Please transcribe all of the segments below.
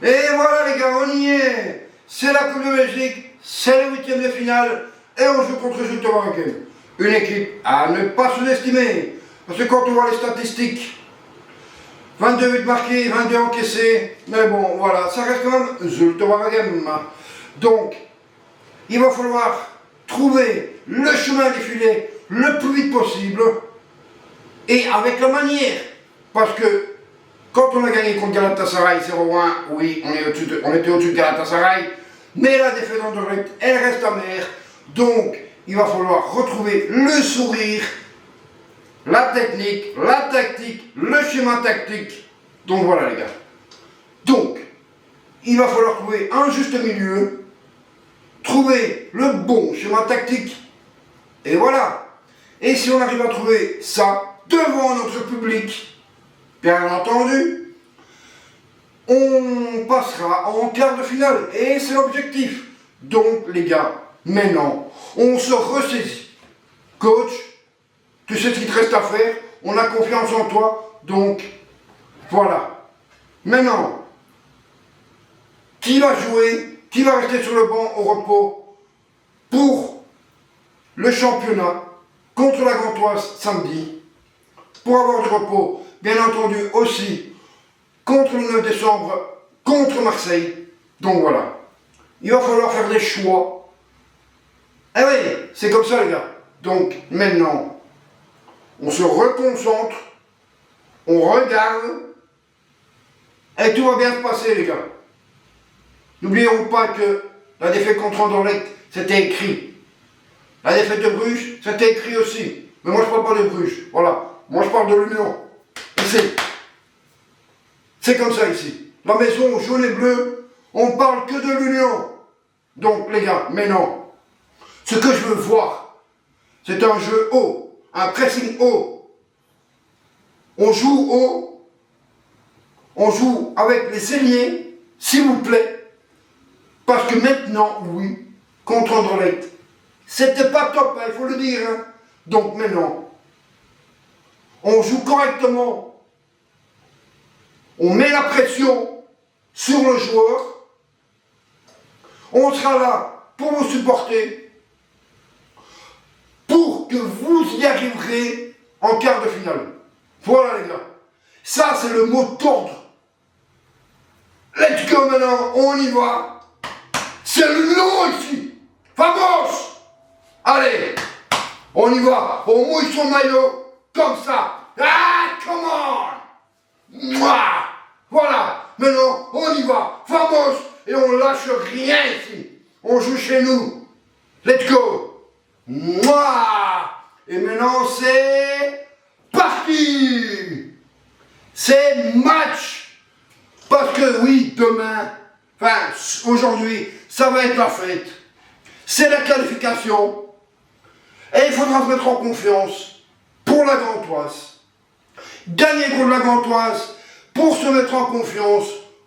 Et voilà les gars, on y est. C'est la Coupe de Belgique, c'est le huitième de finale et on joue contre Zulte Waregem. Une équipe à ne pas sous-estimer. Parce que quand on voit les statistiques, 22 buts marqués, 22 encaissés, mais bon voilà, ça reste quand même Zulte Waregem. Donc, il va falloir trouver le chemin des filets le plus vite possible et avec la manière. Parce que quand on a gagné contre Galatasaray 0-1, oui, on était au-dessus de Galatasaray, mais la défaite d'Anderlecht, elle reste amère. Donc, il va falloir retrouver le sourire, la technique, la tactique, le schéma tactique. Donc voilà les gars. Donc, il va falloir trouver un juste milieu, trouver le bon schéma tactique, et voilà. Et si on arrive à trouver ça devant notre public, bien entendu, on passera en quart de finale. Et c'est l'objectif. Donc, les gars, maintenant, on se ressaisit. Coach, tu sais ce qu'il te reste à faire. On a confiance en toi. Donc, voilà. Maintenant, qui va jouer, qui va rester sur le banc au repos pour le championnat contre la Gantoise samedi, pour avoir du repos, bien entendu aussi contre le 9 décembre, contre Marseille. Donc voilà, il va falloir faire des choix. Eh oui, c'est comme ça les gars. Donc maintenant, on se reconcentre, on regarde, et tout va bien se passer les gars. N'oublions pas que la défaite contre Anderlecht, c'était écrit. La défaite de Bruges, c'était écrit aussi. Mais moi je parle pas de Bruges, voilà. Moi je parle de l'Union. Ici. C'est comme ça ici. La maison jaune et bleue, on parle que de l'Union. Donc les gars, maintenant, ce que je veux voir, c'est un jeu haut, un pressing haut. On joue haut, on joue avec les ailiers, s'il vous plaît. Parce que maintenant, oui, contre Anderlecht, c'était pas top, hein, il faut le dire. Hein. Donc maintenant, on joue correctement. On met la pression sur le joueur. On sera là pour vous supporter. Pour que vous y arriverez en quart de finale. Voilà les gars. Ça c'est le mot d'ordre. Let's go maintenant, on y va. C'est le nom ici. Vamos. Allez, on y va. On mouille son maillot comme ça. Ah, come on. Mouah. Voilà, maintenant on y va. Vamos. Et on lâche rien ici. On joue chez nous. Let's go. Mouah. Et maintenant c'est parti. C'est match. Parce que oui, demain, enfin aujourd'hui, ça va être la fête. C'est la qualification. Et il faudra se mettre en confiance pour la Gantoise. Gagner contre la Gantoise pour se mettre en confiance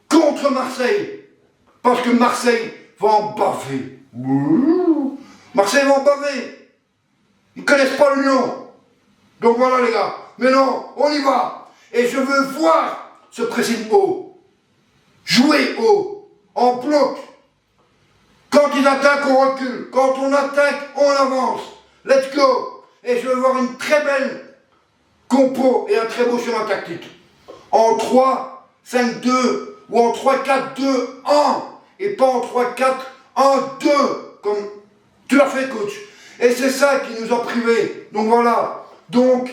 contre Marseille. Parce que Marseille va en baver. Marseille va en baver. Ils ne connaissent pas l'Union. Donc voilà les gars. Maintenant, on y va. Et je veux voir ce pressing haut. Jouer haut. En bloc. Quand ils attaquent, on recule. Quand on attaque, on avance. Let's go. Et je veux voir une très belle compo et un très beau schéma tactique. En 3, 5, 2 ou en 3, 4, 2, 1. Et pas en 3, 4, 1, 2. Comme tu l'as fait, coach. Et c'est ça qui nous a privés. Donc voilà. Donc,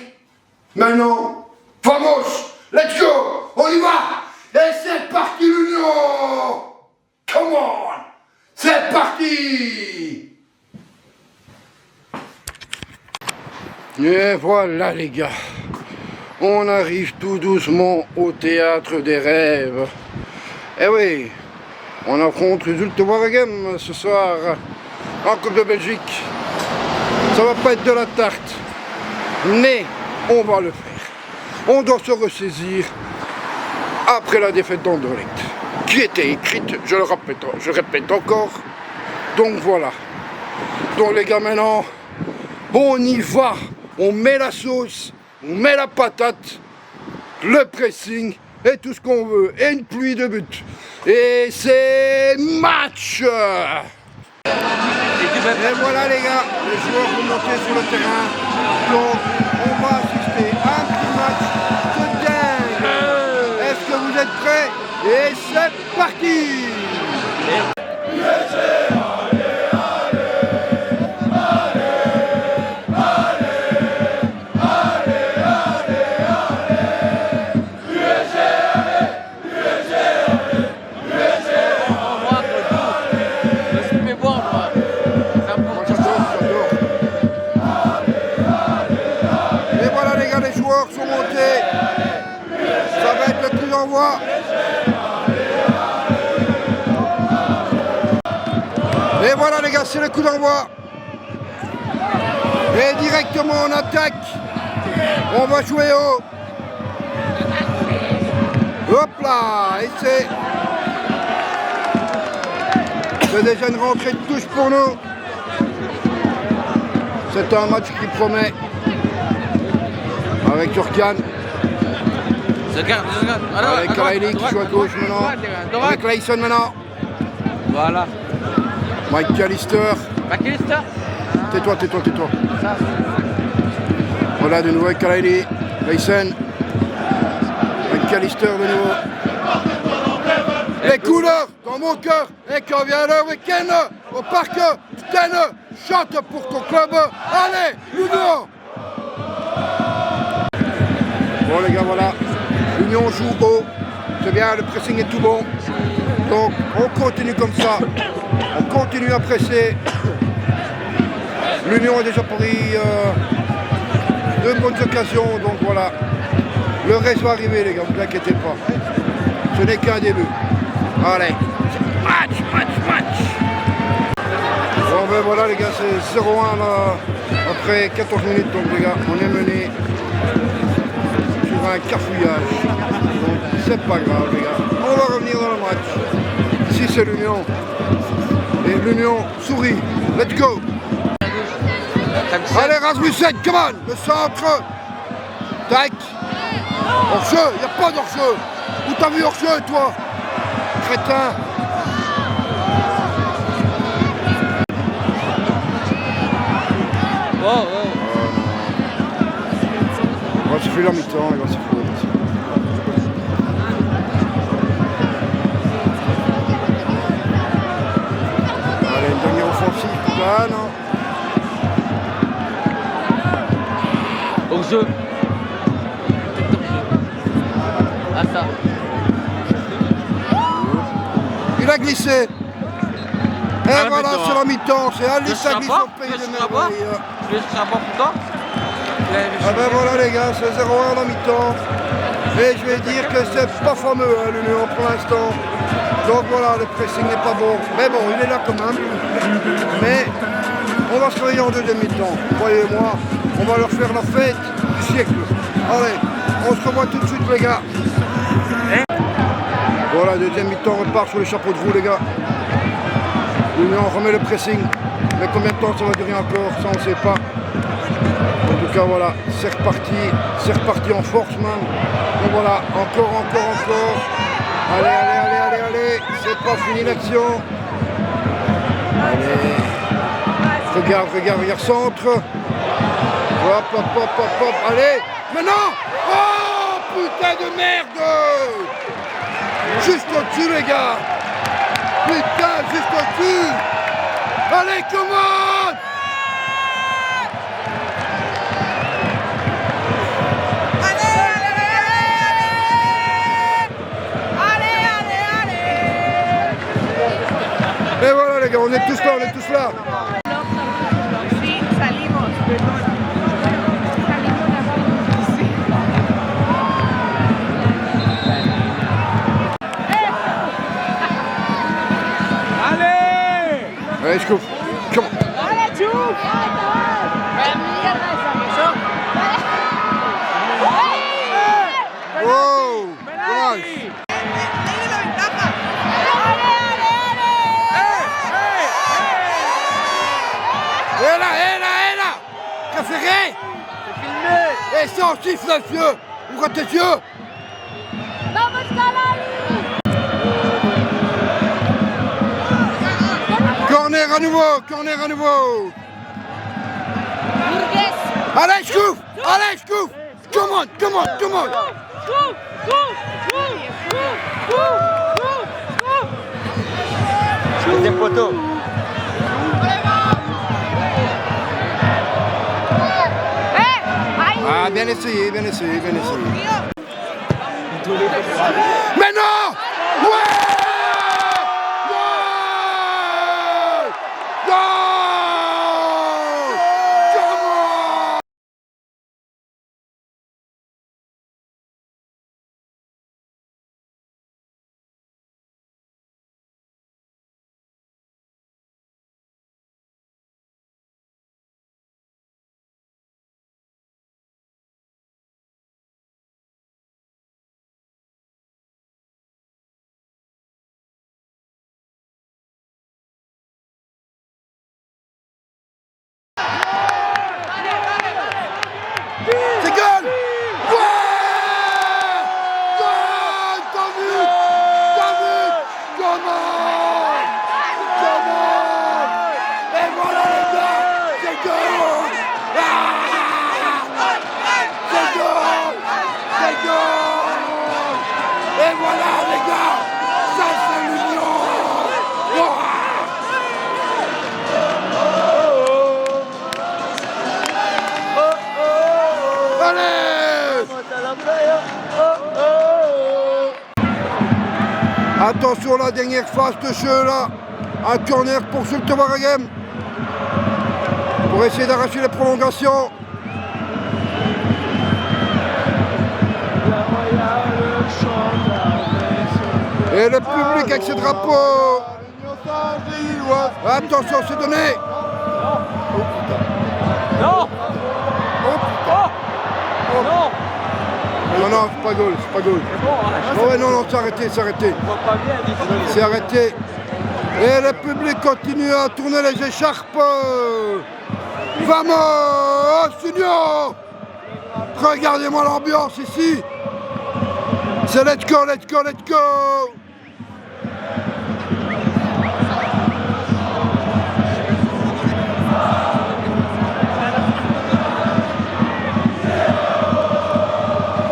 maintenant, vamos. Let's go. On y va. Et c'est parti l'Union. Come on. C'est parti. Et voilà les gars, on arrive tout doucement au théâtre des rêves. Eh oui, on affronte Zulte Waregem ce soir en Coupe de Belgique. Ça va pas être de la tarte, mais on va le faire. On doit se ressaisir après la défaite d'Anderlecht, qui était écrite, je répète encore. Donc voilà. Donc les gars, maintenant, on y va. On met la sauce, on met la patate, le pressing et tout ce qu'on veut. Et une pluie de buts. Et c'est match. Et voilà les gars, les joueurs vont monter sur le terrain. Donc on va assister à un petit match de dingue. Est-ce que vous êtes prêts? Et c'est parti. Les joueurs sont montés, ça va être le coup d'envoi. Et voilà les gars, c'est le coup d'envoi. Et directement en attaque, on va jouer haut. Hop là, et c'est déjà une rentrée de touche pour nous. C'est un match qui promet. Avec Turkan, avec Karaili qui joue à gauche maintenant, avec Layson maintenant. Voilà. McAllister. Tais-toi. Voilà de nouveau avec Karaili, Layson, McAllister de nouveau. Les couleurs dans mon cœur, et quand vient le week-end au parc, Sten, chante pour ton club. Allez, l'Union! Bon les gars, voilà, l'Union joue haut, c'est bien, le pressing est tout bon, donc on continue comme ça, on continue à presser. L'Union a déjà pris 2 bonnes occasions, donc voilà, le reste va arriver les gars, ne vous inquiétez pas, ce n'est qu'un début. Allez, match. Bon ben voilà les gars, c'est 0-1 là, après 14 minutes, donc les gars, on est mené. Un cafouillage, donc c'est pas grave les gars, on va revenir dans le match. Ici c'est l'Union, et l'Union sourit, let's go. Allez Rasmussen, come on, le centre, tac, hors-jeu, il n'y a pas d'hors-jeu, où t'as vu hors-jeu toi, crétin. Il va siffler la mi-temps, il va siffler. Allez, une dernière offensive, là, non. Au jeu. Ah ça. Il a glissé. Et voilà, c'est la mi-temps, c'est Alissa glisse au pays de merveille. Tu veux savoir pourquoi? Ah ben voilà les gars, c'est 0-1 la mi-temps. Et je vais dire que c'est pas fameux hein, l'Union pour l'instant. Donc voilà, le pressing n'est pas bon. Mais bon, il est là quand même. Mais on va se réveiller en deuxième mi-temps. Croyez-moi, on va leur faire la fête du siècle. Allez, on se revoit tout de suite les gars. Voilà, deuxième mi-temps repart sur les chapeaux de roue les gars. L'Union remet le pressing. Mais combien de temps ça va durer encore, ça on ne sait pas. En tout cas voilà, c'est reparti en force man. Donc voilà, encore. Allez, c'est pas fini l'action. Allez, regarde, centre. Hop, allez, maintenant. Oh putain de merde. Juste au-dessus les gars. Putain, juste au-dessus. Allez, comment? Et voilà les gars, on est tous là. Sí, salimos, perdón. Salimos la sí. Allez, je coupe. Come on. ¡Dale, Chup! ¡Qué mierda esa que son! Wow, nice. ¡Tiene la ventaja! Là. Caféré. Et sans siffle, vieux. Ouvre tes yeux. ¡Vamos, Calali! à nouveau, corner à nouveau. Allez, Scouf! Allez, Scouf! Come on, come on, come on! Deuxième poteau. Ah, bien essayé, bien essayé, bien essayé. Mais non! Ouais! Goal! Goal! Come on! C'est goal! Ouais! Goal! T'as vu? T'as vu? Comment? Comment? Et voilà les gars! C'est goal! Ah! C'est goal! C'est goal! Et voilà les gars! Ça c'est l'union! Ouah! Allez! Attention la dernière phase de jeu là. Un corner pour Zulte Waregem. Pour essayer d'arracher les prolongations. Et le public avec ses drapeaux. Attention, c'est donné. Non. Non. Non, non, c'est pas goal, c'est pas goal. Oh ouais, non, non, c'est arrêté, c'est arrêté. C'est arrêté. Et le public continue à tourner les écharpes. Vamos, Union! Regardez-moi l'ambiance ici. C'est let's go, let's go, let's go.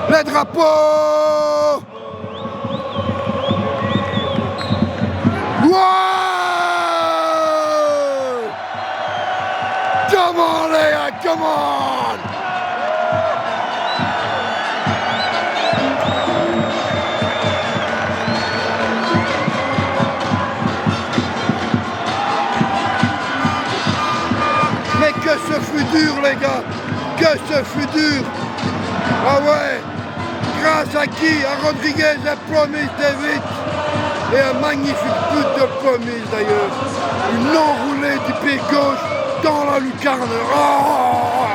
Les drapeaux! Ouais! Come on, Léa, come on! Mais que ce fut dur, les gars! Que ce fut dur! Ah ouais! Grâce à qui? À Rodriguez et Promise David. Et un magnifique but de Promise d'ailleurs. Une enroulée du pied gauche dans la lucarne. Oh!